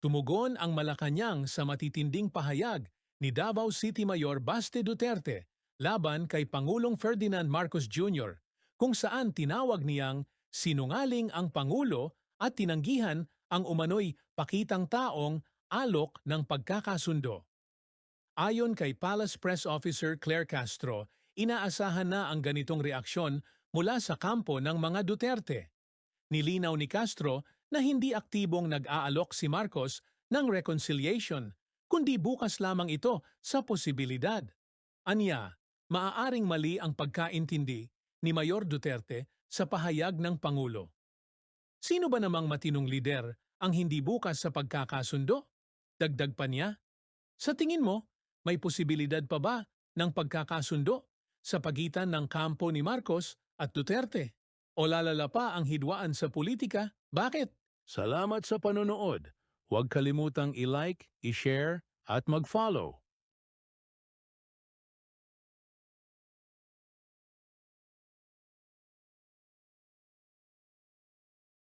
Tumugon ang Malacanang sa matitinding pahayag ni Davao City Mayor Baste Duterte laban kay Pangulong Ferdinand Marcos Jr., kung saan tinawag niyang sinungaling ang Pangulo at tinanggihan ang umano'y pakitang taong alok ng pagkakasundo. Ayon kay Palace Press Officer Claire Castro, inaasahan na ang ganitong reaksyon mula sa kampo ng mga Duterte. Nilinaw ni Castro na hindi aktibong nag-aalok si Marcos ng reconciliation, kundi bukas lamang ito sa posibilidad. Anya, maaaring mali ang pagkaintindi ni Mayor Duterte sa pahayag ng Pangulo. Sino ba namang matinong lider ang hindi bukas sa pagkakasundo? Dagdag pa niya, sa tingin mo, may posibilidad pa ba ng pagkakasundo sa pagitan ng kampo ni Marcos at Duterte? O lalala pa ang hidwaan sa politika? Bakit? Salamat sa panonood. Huwag kalimutang i-like, i-share at mag-follow.